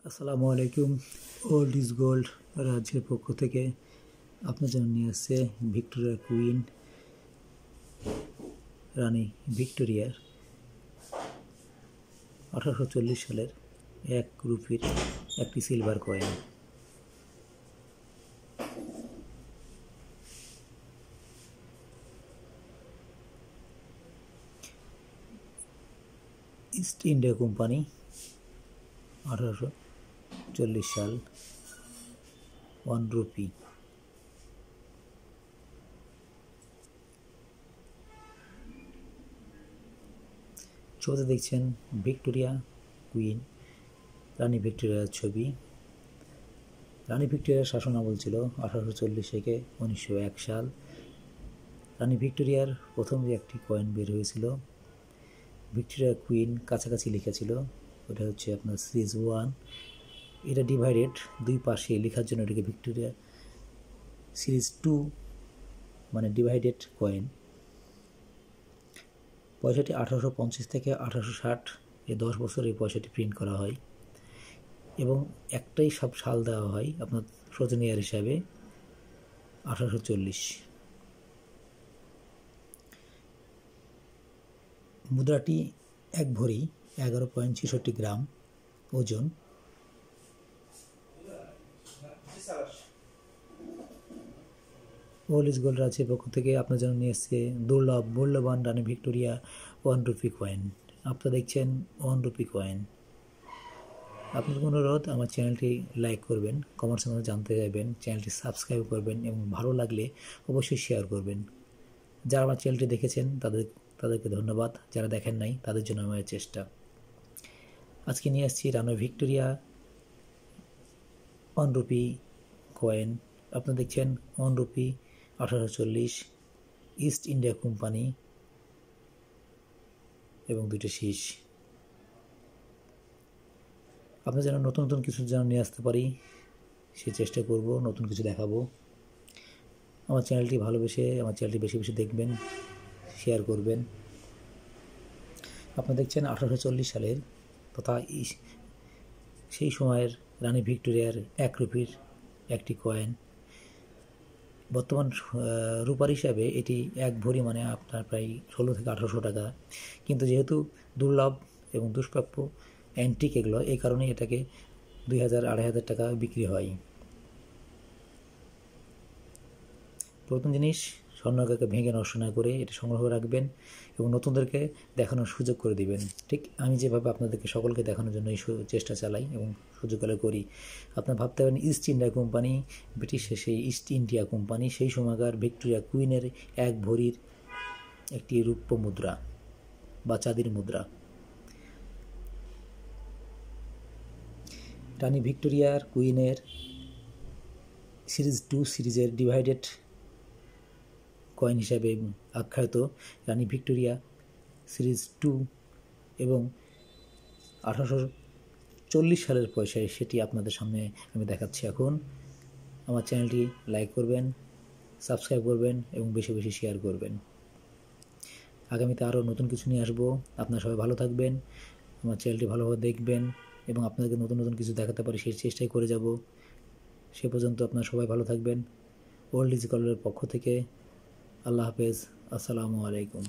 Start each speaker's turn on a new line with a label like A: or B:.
A: আসসালামু আলাইকুম। Old is gold রাজ্যের পক্ষ থেকে আপনার জন্য নিয়ে আসছে ভিক্টোরিয়া কুইন রানী ভিক্টোরিয়ার 1840 সালের 1 রুপির একটি silver coin. East India company 1840 সাল 1 রুপি। ছবিতে দেখছেন ভিক্টোরিয়া কুইন রানী ভিক্টোরিয়ার ছবি। রানী ভিক্টোরিয়ার শাসন আমল ছিল 1840 থেকে 1901 সাল। রানী ভিক্টোরিয়ার প্রথম যে একটি কয়েন বের হয়েছিল ভিক্টোরিয়া কুইন কাছাকাছি লেখা ছিল, ওটা হচ্ছে আপনার সিরিজ 1। এটা ডিভাইডেড দুই পাশে লেখার জন্য এটাকে ভিক্টোরিয়া সিরিজ 2 মানে ডিভাইডেড কয়েন। পয়সাটি 1850 থেকে 1860 এই 10 বছর এই পয়সাটি প্রিন্ট করা হয় এবং একটাই সব সাল দেওয়া হয় আপনার ফ্রোজেন ইয়ার হিসাবে 1840। মুদ্রাটি 1 ভরি 11.66 গ্রাম ওজন। ওল্ড ইজ গোল্ড রাজ্যের পক্ষ থেকে আপনার জন্য নিয়ে এসছে দুর্লভ মূল্যবান রানী ভিক্টোরিয়া 1 রুপি কয়েন। আপনারা দেখছেন 1 রুপি কয়েন। আপনাদের অনুরোধ, আমার চ্যানেলটি লাইক করবেন, কমেন্টসের মধ্যে জানতে চাইবেন, চ্যানেলটি সাবস্ক্রাইব করবেন এবং ভালো লাগলে অবশ্যই শেয়ার করবেন। যারা আমার চ্যানেলটি দেখেছেন তাদেরকে ধন্যবাদ, যারা দেখেন নাই তাদের জন্য আমার চেষ্টা। আজকে নিয়ে আসছি রানী ভিক্টোরিয়া 1 রুপি কয়েন। আপনারা দেখছেন 1 রুপি 1840 ইস্ট ইন্ডিয়া কোম্পানি এবং 2টি শীষ। আপনার যেন নতুন নতুন কিছু যেন নিয়ে আসতে পারি সে চেষ্টা করব, নতুন কিছু দেখাবো। আমার চ্যানেলটি ভালোবেসে আমার চ্যানেলটি বেশি বেশি দেখবেন, শেয়ার করবেন। আপনারা দেখছেন 1840 সালের তথা সেই সময়ের রানী ভিক্টোরিয়ার 1 রুপির একটি কয়েন। বর্তমান রূপার হিসাবে এটি 1 ভরি মানে আপনার প্রায় 16 থেকে 1800 টাকা, কিন্তু যেহেতু দুর্লভ এবং দুষ্প্রাপ্য অ্যান্টিক এগুলো, এই কারণে এটাকে 2000-2500 টাকা বিক্রি হয়। প্রথম জিনিস, স্বর্ণকারকে ভেঙে নষ্ট না করে এটা সংগ্রহ রাখবেন এবং নতুনদেরকে দেখানোর সুযোগ করে দিবেন। ঠিক আমি যেভাবে আপনাদেরকে সকলকে দেখানোর জন্য এই চেষ্টা চালাই এবং সুযোগ করে করি। আপনারা ভাবতে পারেন ইস্ট ইন্ডিয়া কোম্পানি, ব্রিটিশের সেই ইস্ট ইন্ডিয়া কোম্পানি সেই সময়কার ভিক্টোরিয়া কুইনের 1 ভরির একটি রৌপ্য মুদ্রা বা চাঁদির মুদ্রা। রানী ভিক্টোরিয়ার কুইনের সিরিজ 2 সিরিজের ডিভাইডেড কয়েন হিসাবে আখ্যায়িত রানী ভিক্টোরিয়া সিরিজ 2 এবং 1840 সালের পয়সায় সেটি আপনাদের সামনে আমি দেখাচ্ছি এখন। আমার চ্যানেলটি লাইক করবেন, সাবস্ক্রাইব করবেন এবং বেশি বেশি শেয়ার করবেন। আগামীতে আরও নতুন কিছু নিয়ে আসবো। আপনারা সবাই ভালো থাকবেন, আমার চ্যানেলটি ভালোভাবে দেখবেন এবং আপনাদেরকে নতুন নতুন কিছু দেখাতে পারি সেই চেষ্টাই করে যাব। সে পর্যন্ত আপনারা সবাই ভালো থাকবেন। ওল্ড ইজ গোল্ডের পক্ষ থেকে আল্লাহ হাফেজ, আসসালামু আলাইকুম।